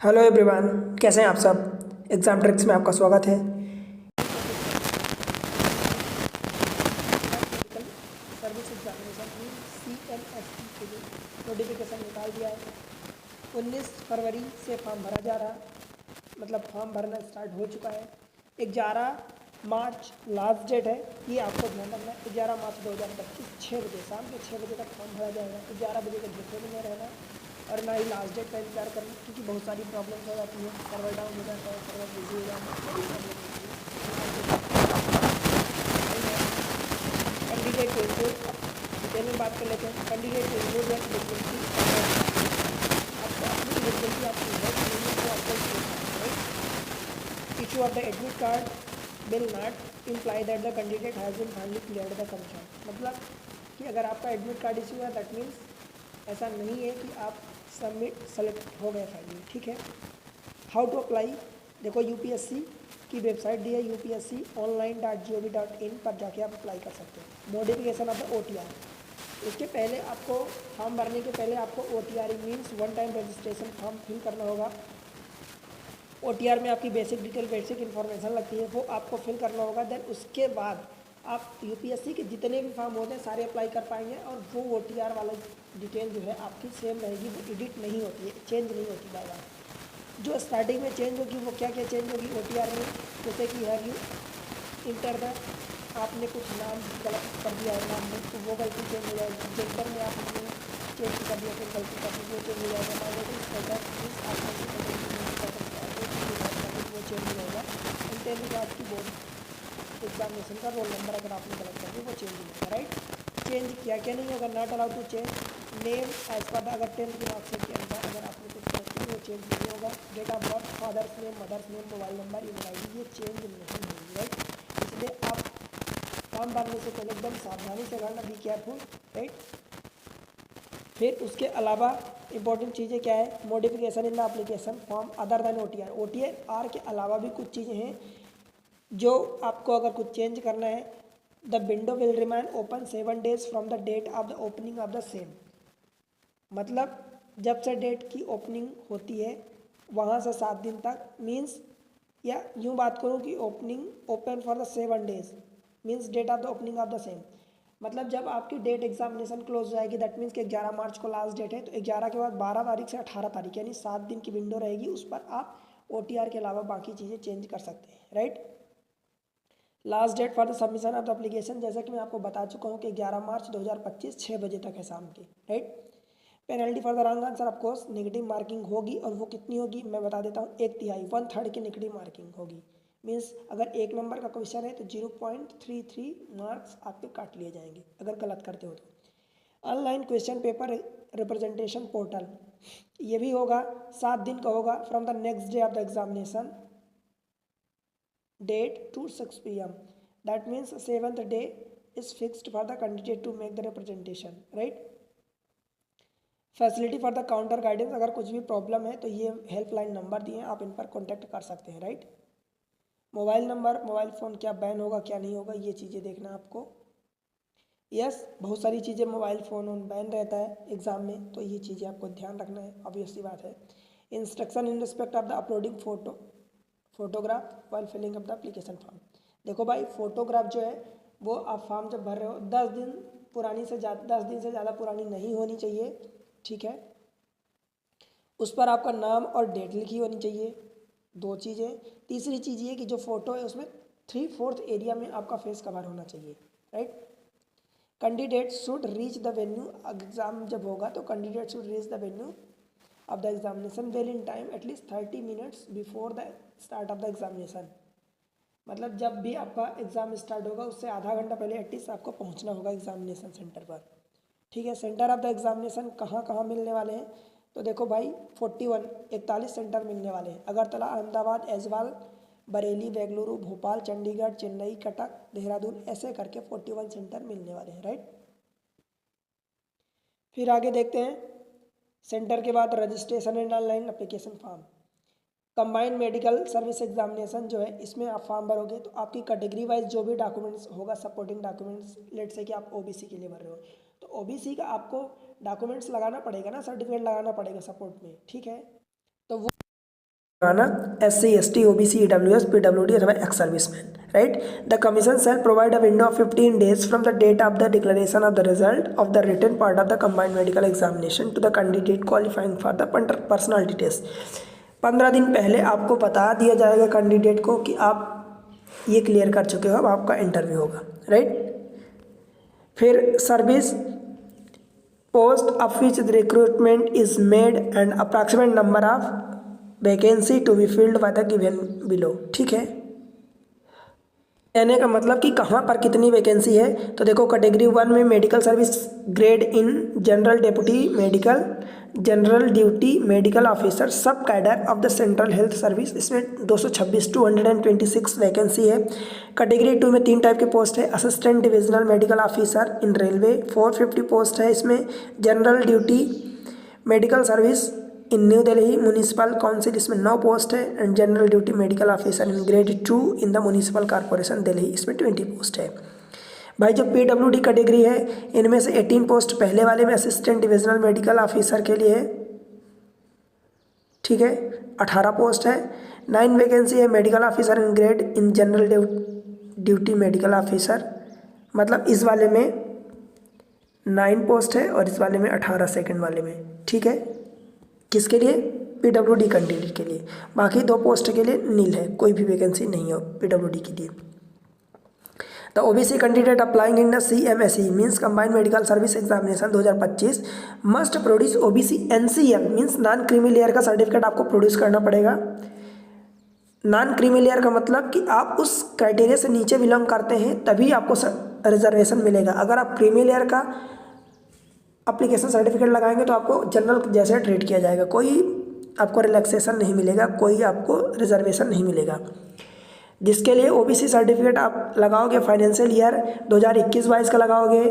Hello everyone, कैसे हैं आप सब। एग्ज़ाम ट्रिक्स में आपका स्वागत है। मेडिकल सर्विस एग्जामिनेशन CMSE के लिए नोटिफिकेशन निकाल दिया है। 19 फरवरी से फॉर्म भरा जा रहा, मतलब फॉर्म भरना स्टार्ट हो चुका है। 11 मार्च लास्ट डेट है, ये आपको ध्यान रखना है। 11 मार्च 2025 6 बजे, शाम के 6 बजे तक फॉर्म भरा जाएगा। 11 बजे के भूखे में नहीं रहना और ना ही लास्ट डेट का इंतजार करना, क्योंकि बहुत सारी प्रॉब्लम्स हो जाती है। सर्वर डाउन हो जाता है, सर्वर बिजी हो जाता है। कैंडिडेट को इंक्लूड, डिटेल में बात कर लेते हैं। कैंडिडेट को इंक्लूड या एलिजिबिलिटी, आपको अपनी एलिजिबिलिटी आपकी है कि नहीं वो आपको issue of the admit card will not imply that the candidate has been finally cleared the concern। मतलब कि अगर आपका एडमिट कार्ड इशू है, दैट मीन्स ऐसा नहीं है कि आप सबमिट सेलेक्ट हो गए फाइनली, ठीक है। हाउ टू अप्लाई, देखो यूपीएससी की वेबसाइट दी है, upsconline.gov.in पर जाके आप अप्लाई कर सकते हो। मॉडिफिकेशन ऑफ द OTR, इसके पहले आपको फॉर्म भरने के पहले आपको OTR means one time registration form fill करना होगा। OTR में आपकी बेसिक डिटेल, बेसिक इन्फॉर्मेशन लगती है, वो आपको फिल करना होगा। देन उसके बाद आप यूपीएससी के जितने भी फॉर्म होते हैं सारे अप्लाई कर पाएंगे, और वो OTR वाला डिटेल जो है आपकी सेम रहेगी, वो एडिट नहीं होती है, चेंज नहीं होती बार बार। जो स्टार्टिंग में चेंज होगी वो क्या क्या चेंज होगी OTR में, जैसे कि हैव यू इंटर द, आपने कुछ नाम गलत कर दिया है नाम में, तो वो गलती चेंज हो जाएगी। जेंडर में आपने चेंज कर दिया, फिर गलती कर दी, वो चेंज हो जाएगा। माइनॉरिटी स्टेटस मीन्स आपने वो चेंज हो जाएगा। इंटरव्यू का आपकी बोर्ड एग्जामिनेशन का रोल नंबर अगर आपने गलत कर दिया वो चेंज हो जाएगा, राइट। चेंज क्या क्या नहीं होगा, not allowed to change name as per अगर 10th की मार्कशीट के अंदर अगर आपने कुछ चेंज किया वो चेंज नहीं होगा। Date of birth, father's name, mother's name, mobile number, email ID ये चेंज नहीं होगी, राइट। इसलिए आप फॉर्म भरने से पहले एकदम सावधानी से करना, बी केयरफुल, राइट। फिर उसके अलावा इंपॉर्टेंट चीज़ें क्या है, modification in the application form other than OTR के अलावा भी कुछ चीज़ें हैं जो आपको अगर कुछ चेंज करना है। The window will remain open 7 days from the date of the opening of the same, मतलब जब से डेट की ओपनिंग होती है वहाँ से 7 दिन तक, मीन्स या यूँ बात करूँ कि opening open for the 7 days means date of the opening of the same. मतलब जब आपकी डेट एग्जामिनेशन क्लोज हो जाएगी, दैट मीन्स कि 11 मार्च को लास्ट डेट है, तो 11 के बाद 12 तारीख से 18 तारीख यानी 7 दिन की विंडो रहेगी, उस पर आप OTR के अलावा बाकी चीज़ें चेंज कर सकते हैं, right. Last date for the submission of the application, जैसा कि मैं आपको बता चुका हूँ कि 11 मार्च 2025 6 बजे तक है शाम के, right. Penalty for the wrong answer of course negative marking होगी, और वो कितनी होगी मैं बता देता हूँ, 1/3 1/3 की नेगेटिव मार्किंग होगी। मीन्स अगर 1 नंबर का क्वेश्चन है तो 0.33 मार्क्स आपके काट लिए जाएंगे अगर गलत करते हो तो। Online question paper representation portal, ये भी होगा, 7 दिन का होगा, from the next day of the examination date to 6 PM, that means 7th day is fixed for the candidate to make the representation, right. Facility for the counter guidance, अगर कुछ भी problem है तो ये हेल्पलाइन नंबर दिए हैं, आप इन पर कॉन्टैक्ट कर सकते हैं, right. Mobile number, mobile phone क्या बैन होगा क्या नहीं होगा, ये चीज़ें देखना आपको। यस, बहुत सारी चीज़ें मोबाइल फ़ोन ऑन बैन रहता है एग्ज़ाम में, तो ये चीज़ें आपको ध्यान रखना है, ऑब्वियस सी बात है। Instruction in respect of the uploading photograph while filling up the application form, देखो भाई फोटोग्राफ जो है वो आप फॉर्म जब भर रहे हो 10 दिन पुरानी से ज़्यादा 10 दिन से ज़्यादा पुरानी नहीं होनी चाहिए, ठीक है। उस पर आपका नाम और डेट लिखी होनी चाहिए, 2 चीज़ें। तीसरी चीज़ ये कि जो फ़ोटो है उसमें 3/4 एरिया में आपका फेस कवर होना चाहिए, right. Candidate should reach the venue, exam जब होगा तो candidate should reach the venue of the examination well in time at least 30 minutes before the start of the examination, मतलब जब भी आपका एग्ज़ाम स्टार्ट होगा उससे आधा घंटा पहले एटलीस्ट आपको पहुंचना होगा एग्जामिनेशन सेंटर पर, ठीक है। सेंटर ऑफ द एग्जामिनेशन कहाँ कहाँ मिलने वाले हैं, तो देखो भाई 41 सेंटर मिलने वाले हैं, अगरतला, अहमदाबाद, ऐजवाल, बरेली, बेंगलुरु, भोपाल, चंडीगढ़, चेन्नई, कटक, देहरादून, ऐसे करके 41 सेंटर मिलने वाले हैं, राइट। फिर आगे देखते हैं, सेंटर के बाद registration and online application form. Combined medical service examination जो है इसमें आप फॉर्म भरोगे तो आपकी कैटेगरी वाइज जो भी डॉक्यूमेंट्स होगा, सपोर्टिंग डॉक्यूमेंट्स, लेट से कि आप OBC के लिए भर रहे हो तो OBC का आपको डॉक्यूमेंट्स लगाना पड़ेगा ना, सर्टिफिकेट लगाना पड़ेगा सपोर्ट में, ठीक है। तो वो आना SC ST OBC EWS PWD अथवा ex serviceman, right. The commission shall provide a window of 15 days from the date of the declaration of the result of the written part of the combined medical examination to the candidate qualifying for the personality test. 15 दिन पहले आपको बता दिया जाएगा candidate को कि आप ये क्लियर कर चुके हो, अब आपका इंटरव्यू होगा, राइट। फिर service post of which the recruitment is made and approximate number of vacancy to be filled by the given below, ठीक है। कहने का मतलब कि कहाँ पर कितनी वैकेंसी है, तो देखो कैटेगरी 1 में medical service grade in general deputy medical, general duty medical officer, sub cadre of the central health service, इसमें 226 टू 126 वैकेंसी है। कैटेगरी 2 में 3 टाइप के पोस्ट है, assistant divisional medical officer in railway 450 post है इसमें, general duty medical service in new Delhi municipal council, इसमें 9 post है, and general duty medical officer in grade 2 in the municipal corporation Delhi, इसमें 20 post है। भाई जो PWD कैटेगरी है इनमें से 18 पोस्ट पहले वाले में असिस्टेंट डिविजनल मेडिकल ऑफिसर के लिए है, ठीक है, 18 पोस्ट है। 9 वैकेंसी है medical officer in grade in general duty medical officer, मतलब इस वाले में 9 पोस्ट है और इस वाले में 18 सेकंड वाले में, ठीक है। किसके लिए? PWD कैंडिडेट के लिए। बाकी 2 पोस्ट के लिए नील है, कोई भी वैकेंसी नहीं है PWD के लिए। The OBC candidate applying in the CMSE means combined medical service examination 2025 must produce OBC NCL means non creamy layer का सर्टिफिकेट आपको प्रोड्यूस करना पड़ेगा। नॉन क्रीमी लेयर का मतलब कि आप उस क्राइटेरिया से नीचे बिलोंग करते हैं तभी आपको रिजर्वेशन मिलेगा। अगर आप क्रीमी लेयर का एप्लीकेशन सर्टिफिकेट लगाएंगे तो आपको जनरल जैसे ट्रीट किया जाएगा, कोई आपको रिलैक्सेशन नहीं मिलेगा, कोई आपको रिजर्वेशन नहीं मिलेगा। जिसके लिए OBC सर्टिफिकेट आप लगाओगे फाइनेंशियल ईयर 2021-22 का लगाओगे,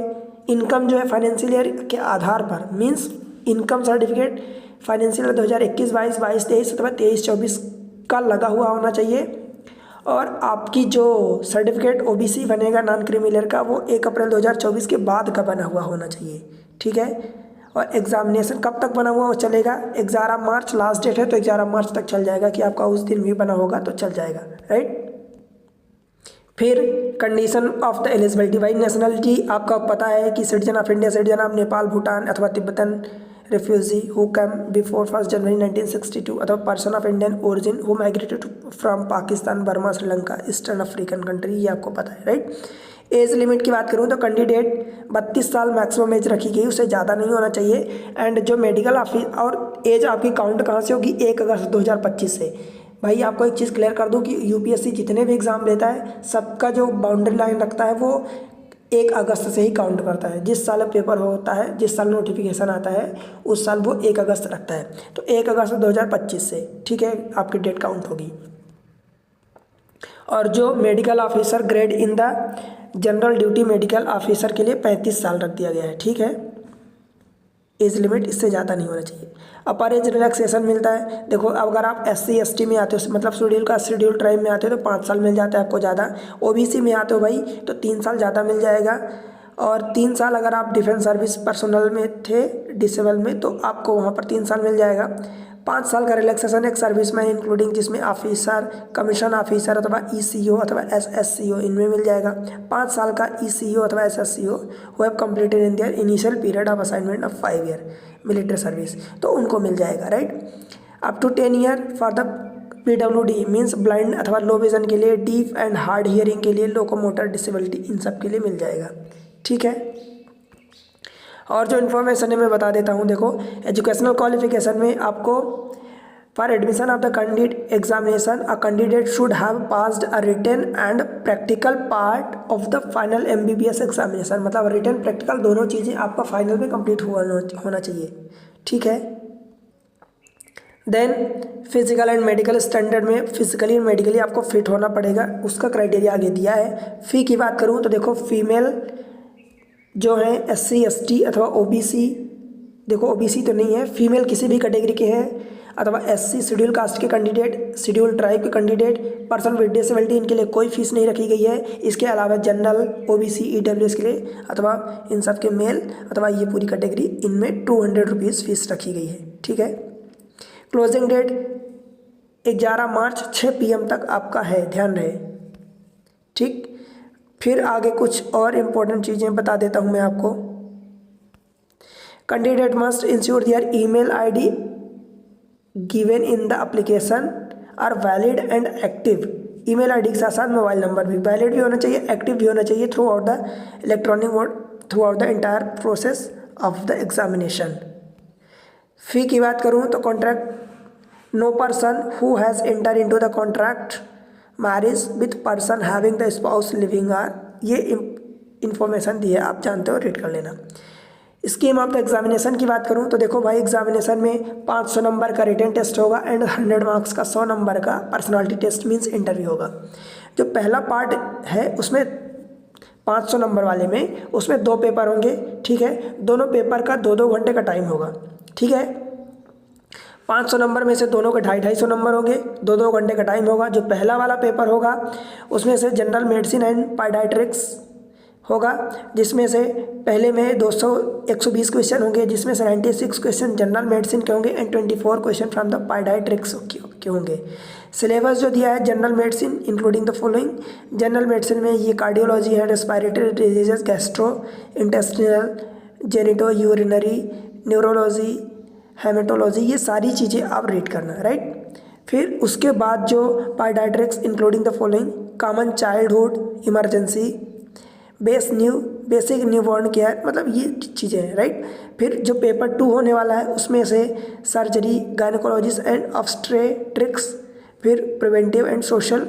इनकम जो है फाइनेंशियल ईयर के आधार पर मीन्स इनकम सर्टिफिकेट फाइनेंशियल 2021-22, 22-23 अथवा 23-24 का लगा हुआ होना चाहिए। और आपकी जो सर्टिफिकेट OBC बनेगा नॉन क्रीमी लेयर का वो 1 अप्रैल 2024 के बाद का बना हुआ होना चाहिए, ठीक है। और एग्जामिनेशन कब तक बना हुआ वो चलेगा? 11 मार्च लास्ट डेट है, तो 11 मार्च तक चल जाएगा कि आपका उस दिन भी बना होगा तो चल जाएगा, राइट। फिर कंडीशन ऑफ द एलिजिबिलिटी, भाई नेशनलिटी आपका पता है कि citizen of India, citizen of Nepal, Bhutan अथवा Tibetan refugee who came before 1 January 1962 अथवा person of Indian origin who migrated from Pakistan, Burma, Sri Lanka, eastern African country, ये आपको पता है, राइट। एज लिमिट की बात करूँ तो कैंडिडेट 32 साल मैक्सिमम एज रखी गई, उससे ज़्यादा नहीं होना चाहिए। एंड जो मेडिकल ऑफिस और एज आपकी काउंट कहाँ से होगी? 1 अगस्त 2025 से। भाई आपको एक चीज़ क्लियर कर दूं कि UPSC जितने भी एग्ज़ाम लेता है सबका जो बाउंड्री लाइन रखता है वो 1 अगस्त से ही काउंट करता है। जिस साल पेपर होता है, जिस साल नोटिफिकेशन आता है उस साल वो 1 अगस्त रखता है, तो 1 अगस्त 2025 से, ठीक है, आपकी डेट काउंट होगी। और जो medical officer grade in the general duty medical officer के लिए 35 साल रख दिया गया है, ठीक है। एज लिमिट इससे ज़्यादा नहीं होना चाहिए। अपर एज रिलैक्सेशन मिलता है, देखो अगर आप SC ST में आते हो, मतलब शेड्यूल का शेड्यूल ट्राइब में आते हो तो 5 साल मिल जाता है आपको ज़्यादा। OBC में आते हो भाई तो 3 साल ज़्यादा मिल जाएगा। और 3 साल अगर आप डिफेंस सर्विस पर्सनल में थे, डिसेबल में, तो आपको वहाँ पर 3 साल मिल जाएगा। 5 साल का रिलैक्सेशन एक सर्विस में इंक्लूडिंग जिसमें ऑफिसर, कमीशन ऑफिसर अथवा ECO अथवा SSCO इनमें मिल जाएगा। 5 साल का ECO अथवा SSCO who have completed in their initial period of assignment of 5 year military service, तो उनको मिल जाएगा, right. Up to 10 year for the PWD means blind अथवा लो विजन के लिए, डीफ एंड हार्ड हियरिंग के लिए, लोकोमोटर डिसेबिलिटी, इन सब के लिए मिल जाएगा, ठीक है। और जो इन्फॉर्मेशन है मैं बता देता हूँ। देखो एजुकेशनल क्वालिफिकेशन में आपको for admission of the candidate examination a candidate should have passed a written and practical part of the final MBBS examination, मतलब रिटन प्रैक्टिकल दोनों चीज़ें आपका फाइनल में कंप्लीट होना चाहिए, ठीक है। Then physical and medical standard में फिजिकली एंड मेडिकली आपको फिट होना पड़ेगा, उसका क्राइटेरिया आगे दिया है। फ़ी की बात करूँ तो देखो फीमेल जो है SC ST अथवा OBC, देखो OBC तो नहीं है, फीमेल किसी भी कैटेगरी के हैं अथवा SC शेड्यूल कास्ट के कैंडिडेट, शेड्यूल ट्राइब के कैंडिडेट, पर्सन विद डिसेबिलिटी, इनके लिए कोई फीस नहीं रखी गई है। इसके अलावा जनरल, OBC, EWS के लिए अथवा इन सब के मेल अथवा ये पूरी कैटेगरी, इनमें 200 रुपीज़ फीस रखी गई है, ठीक है। क्लोजिंग डेट 11 मार्च 6 PM तक आपका है, ध्यान रहे। ठीक, फिर आगे कुछ और इम्पोर्टेंट चीज़ें बता देता हूँ मैं आपको। Candidate must ensure their email ID given in the application are valid and active. Email ID के साथ साथ मोबाइल नंबर भी वैलिड भी होना चाहिए, एक्टिव भी होना चाहिए throughout the electronic mode throughout the entire process of the examination. Fee की बात करूँ तो contract no person who has enter into the contract marriage with person having the spouse living or, ये information दी है, आप जानते हो, रीड कर लेना। स्कीम ऑफ द एग्जामिनेशन की बात करूं तो देखो भाई, एग्जामिनेशन में 500 नंबर का रिटन टेस्ट होगा एंड 100 मार्क्स का 100 नंबर का पर्सनालिटी टेस्ट मींस इंटरव्यू होगा। जो पहला पार्ट है उसमें 500 नंबर वाले में उसमें 2 पेपर होंगे, ठीक है। दोनों पेपर का 2-2 घंटे का टाइम होगा, ठीक है। 500 नंबर में से दोनों के 250-250 नंबर होंगे, 2-2 घंटे का टाइम होगा। जो पहला वाला पेपर होगा उसमें से जनरल मेडिसिन एंड पीडियाट्रिक्स होगा, जिसमें से पहले में 120 क्वेश्चन होंगे, जिसमें से 96 क्वेश्चन जनरल मेडिसिन के होंगे and 24 question from the paediatrics के होंगे। सिलेबस जो दिया है general medicine including the following. General medicine में ये कार्डियोलॉजी है, respiratory diseases, gastro intestinal, genito urinary, neurology, haematology, ये सारी चीज़ें आप रीड करना, राइट। फिर उसके बाद जो paediatrics including the following common childhood emergency, basic newborn care, मतलब ये चीज़ें हैं, राइट। फिर जो पेपर 2 होने वाला है उसमें से सर्जरी, गायनेकोलॉजिस्ट एंड ऑब्स्टेट्रिक्स, फिर प्रिवेंटिव एंड सोशल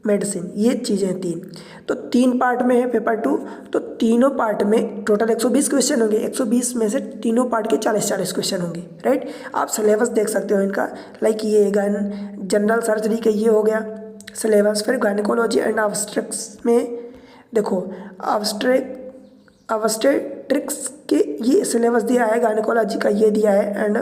मेडिसिन, ये चीज़ें हैं 3। तो 3 पार्ट में है पेपर 2, तो तीनों पार्ट में टोटल 120 क्वेश्चन होंगे। 120 में से तीनों पार्ट के 40-40 क्वेश्चन होंगे, राइट। आप सिलेबस देख सकते हो इनका, लाइक ये जनरल सर्जरी का ये हो गया सिलेबस। फिर गायनेकोलॉजी एंड ऑब्स्टेट्रिक्स में देखो ऑब्स्टेट्रिक्स के ये सिलेबस दिया है, गायनेकोलॉजी का ये दिया है एंड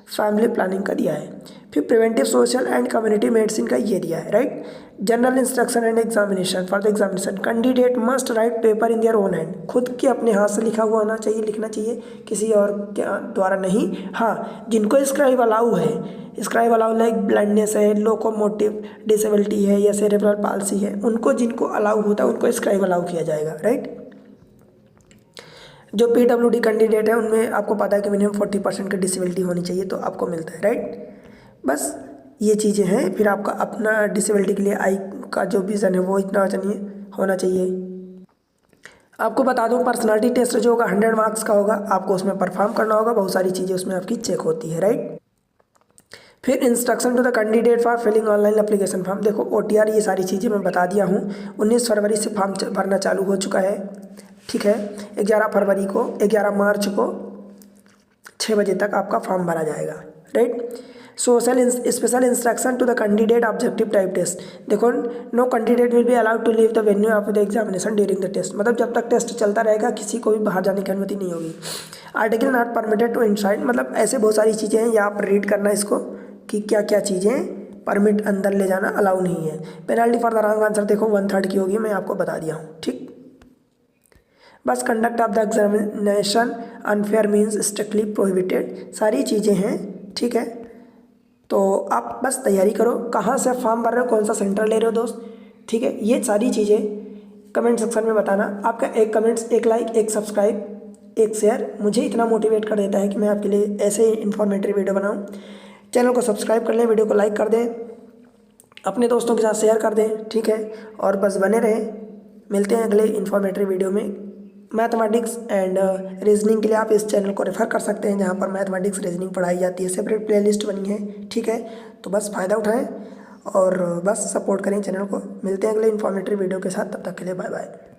फैमिली प्लानिंग का दिया है। फिर preventive social and community medicine का ये दिया है, right. General instruction and examination for the examination candidate must write paper in their own hand. खुद के अपने हाथ से लिखा हुआ होना चाहिए, लिखना चाहिए, किसी और के द्वारा नहीं। हाँ, जिनको स्क्राइब अलाउ है, स्क्राइब अलाउ लाइक ब्लाइंडनेस है, लोकोमोटिव डिसेबिलिटी है या सेरेब्रल पाल्सी है, उनको जिनको अलाउ होता है उनको स्क्राइब अलाउ किया जाएगा, राइट। जो PWD कैंडिडेट है उनमें आपको पता है कि मिनिमम 40% की डिसेबिलिटी होनी चाहिए, तो आपको मिलता है, राइट। बस ये चीज़ें हैं। फिर आपका अपना डिसेबिलिटी के लिए आई का जो विज़न है वो इतना होना चाहिए। आपको बता दूं पर्सनालिटी टेस्ट जो होगा 100 मार्क्स का होगा, आपको उसमें परफॉर्म करना होगा, बहुत सारी चीज़ें उसमें आपकी चेक होती है, राइट। फिर instruction to the candidate for filling online application form, देखो OTR ये सारी चीज़ें मैं बता दिया हूँ। 19 फरवरी से फॉर्म भरना चालू हो चुका है, ठीक है। 11 मार्च को 6 बजे तक आपका फॉर्म भरा जाएगा, right. Social special instruction to the candidate objective type test, देखो no candidate will be allowed to leave the venue of the examination during the test, मतलब जब तक टेस्ट चलता रहेगा किसी को भी बाहर जाने की अनुमति नहीं होगी। Article not permitted to inside, मतलब ऐसे बहुत सारी चीज़ें हैं, या आप रीड करना इसको कि क्या क्या चीज़ें परमिट अंदर ले जाना अलाउ नहीं है। Penalty for the wrong answer देखो 1/3 की होगी, मैं आपको बता दिया हूँ, ठीक। बस conduct of the examination unfair means strictly prohibited, सारी चीज़ें हैं, ठीक है। तो आप बस तैयारी करो, कहाँ से फॉर्म भर रहे हो, कौन सा सेंटर ले रहे हो दोस्त, ठीक है। ये सारी चीज़ें कमेंट सेक्शन में बताना। आपका एक कमेंट्स, एक लाइक, एक सब्सक्राइब, एक शेयर मुझे इतना मोटिवेट कर देता है कि मैं आपके लिए ऐसे इन्फॉर्मेटिव वीडियो बनाऊँ। चैनल को सब्सक्राइब कर लें, वीडियो को लाइक कर दें, अपने दोस्तों के साथ शेयर कर दें, ठीक है। और बस बने रहें, मिलते हैं अगले इन्फॉर्मेटिव वीडियो में। मैथमेटिक्स एंड रीजनिंग के लिए आप इस चैनल को रेफर कर सकते हैं, जहाँ पर मैथमेटिक्स रीजनिंग पढ़ाई जाती है, सेपरेट प्लेलिस्ट बनी है, ठीक है। तो बस फ़ायदा उठाएं और बस सपोर्ट करें चैनल को। मिलते हैं अगले इन्फॉर्मेटिव वीडियो के साथ, तब तक के लिए बाय बाय।